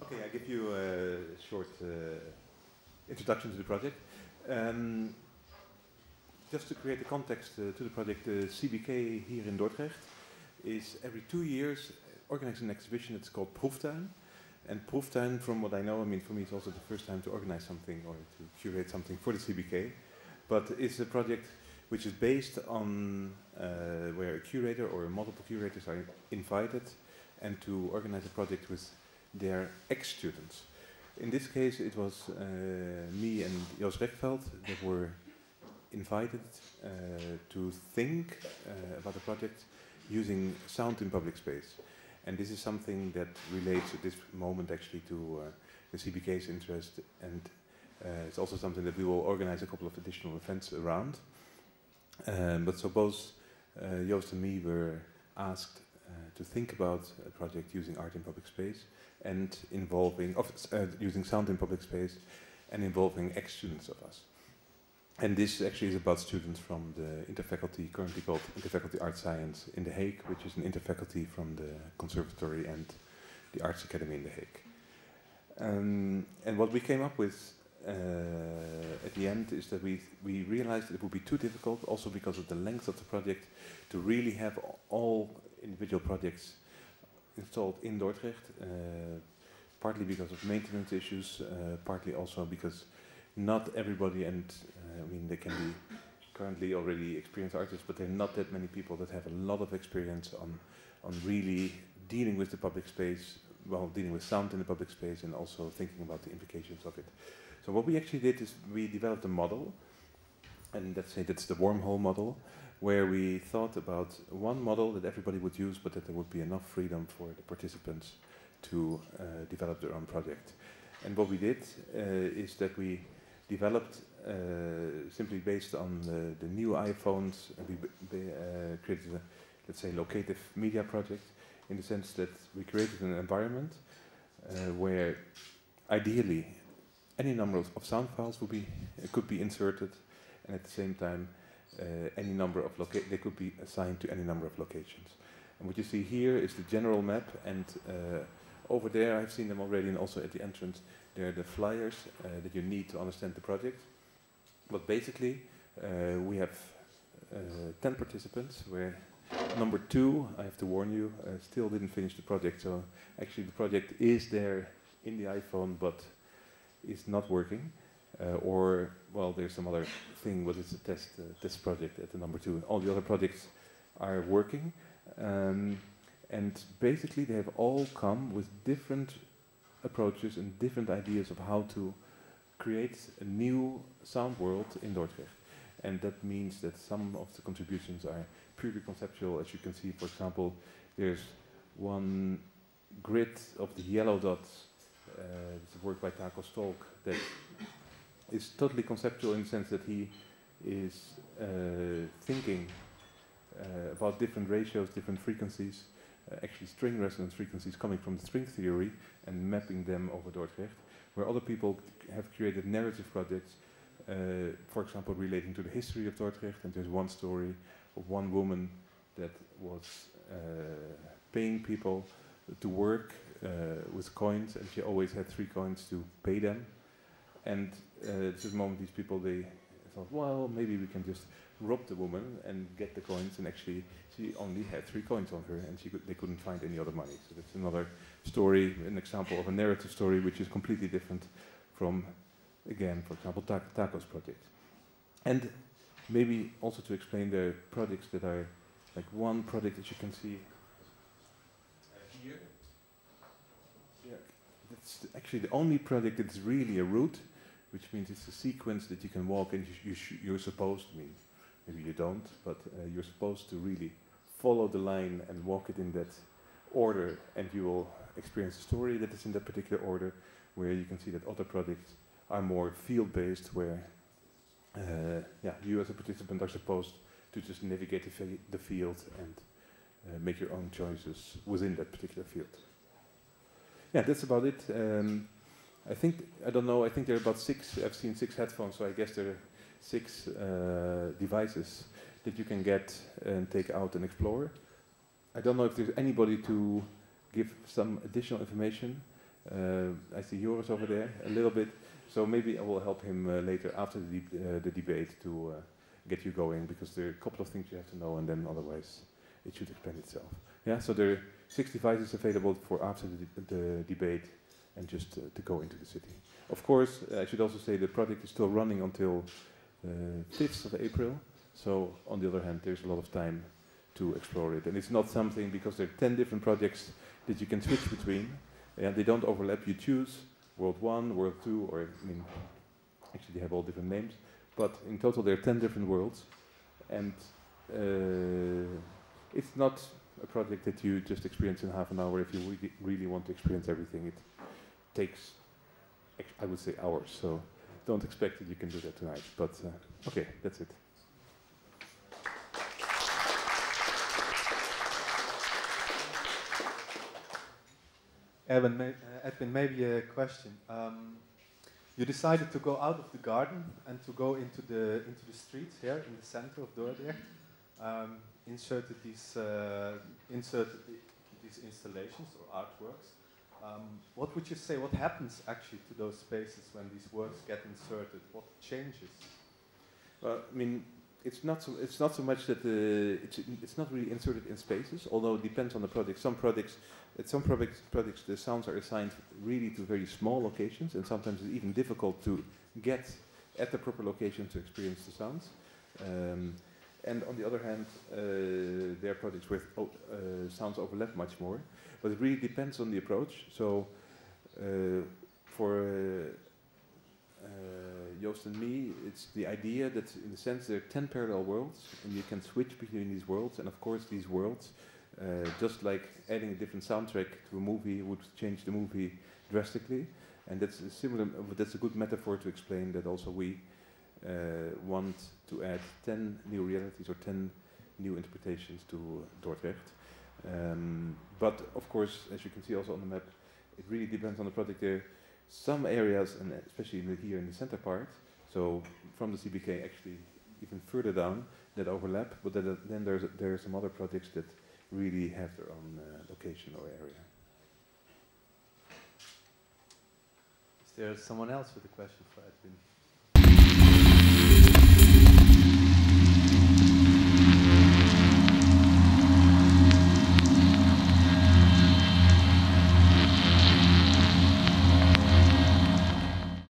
Okay, I give you a short introduction to the project. Just to create the context to the project, the CBK here in Dordrecht is every 2 years organizing an exhibition. It's called Proeftuin. And Proeftuin, from what I know, I mean, for me it's also the first time to organize something or to curate something for the CBK. But it's a project which is based on where a curator or multiple curators are invited and to organize a project with their ex-students. In this case, it was me and Jos Rekveld that were invited to think about the project using sound in public space. And this is something that relates at this moment actually to the CBK's interest, and it's also something that we will organize a couple of additional events around. But so both Joost and me were asked to think about a project using art in public space and involving, using sound in public space and involving ex-students of us. And this actually is about students from the interfaculty, currently called Interfaculty Art Science in The Hague, which is an interfaculty from the Conservatory and the Arts Academy in The Hague. And what we came up with at the end is that we realized that it would be too difficult, also because of the length of the project, to really have all individual projects installed in Dordrecht, partly because of maintenance issues, partly also because not everybody, and I mean they can be currently already experienced artists, but there are not that many people that have a lot of experience on really dealing with the public space, well, dealing with sound in the public space and also thinking about the implications of it. So what we actually did is we developed a model, and let's say that's the wormhole model, where we thought about one model that everybody would use, but that there would be enough freedom for the participants to develop their own project. And what we did is that we developed, simply based on the new iPhones, we created a, let's say, locative media project, in the sense that we created an environment where ideally any number of sound files could be inserted, and at the same time any number of they could be assigned to any number of locations. And what you see here is the general map, and over there I've seen them already, and also at the entrance there are the flyers that you need to understand the project. But basically we have 10 participants, where number 2, I have to warn you, still didn't finish the project. So actually the project is there in the iPhone, but is not working. Or, well, there's some other thing, but it's a test project at the number 2. All the other projects are working. And basically they have all come with different approaches and different ideas of how to create a new sound world in Dordrecht. And that means that some of the contributions are purely conceptual. As you can see, for example, there's one grid of the yellow dots. It's a work by Taco Stolk that is totally conceptual, in the sense that he is thinking about different ratios, different frequencies, actually string resonance frequencies coming from the string theory, and mapping them over Dordrecht, where other people have created narrative projects, for example, relating to the history of Dordrecht. And there's one story of one woman that was paying people to work with coins, and she always had 3 coins to pay them. And at this moment, these people, they thought, well, maybe we can just rob the woman and get the coins, and actually she only had 3 coins on her, and they couldn't find any other money. So that's another story, an example of a narrative story which is completely different from, again, for example, Taco's project. And maybe also to explain the projects that are, like one project that you can see here. Yeah, that's actually the only project that's really a route, which means it's a sequence that you can walk, and you're supposed to, maybe you don't, but you're supposed to really follow the line and walk it in that order, and you will experience a story that is in that particular order, where you can see that other projects are more field-based, where you as a participant are supposed to just navigate the field and make your own choices within that particular field. Yeah, that's about it. I think there are about 6, I've seen 6 headphones, so I guess there are 6 devices that you can get and take out and explore. I don't know if there's anybody to give some additional information. I see Joris over there a little bit, so maybe I will help him later after the debate to get you going, because there are a couple of things you have to know, and then otherwise it should explain itself. Yeah, so there are 6 devices available for after the debate and just to go into the city. Of course, I should also say the project is still running until 5th of April, so on the other hand, there's a lot of time to explore it. And it's not something, because there are 10 different projects that you can switch between. They don't overlap. You choose World 1, World 2, or I mean, actually they have all different names, but in total there are 10 different worlds, and it's not a project that you just experience in half an hour if you really want to experience everything. It takes, I would say, hours, so don't expect that you can do that tonight, but okay, that's it. Edwin, maybe a question. You decided to go out of the garden and to go into the streets here in the center of Dordrecht. Inserted these installations or artworks. What would you say? What happens actually to those spaces when these works get inserted? What changes? Well, I mean, it's not so much that it's not really inserted in spaces, although it depends on the project. Some projects the sounds are assigned really to very small locations, and sometimes it's even difficult to get at the proper location to experience the sounds. And on the other hand, there are projects where sounds overlap much more, but it really depends on the approach. So for Joost and me, it's the idea that in the sense there are 10 parallel worlds, and you can switch between these worlds, and of course these worlds, just like adding a different soundtrack to a movie would change the movie drastically, and that's a similar. That's a good metaphor to explain that also we want to add 10 new realities or 10 new interpretations to Dordrecht. But of course, as you can see also on the map, it really depends on the project. There are some areas, and especially here in the center part, so from the CBK actually even further down, that overlap, but then there are some other projects that really have their own location or area. Is there someone else with a question for Edwin?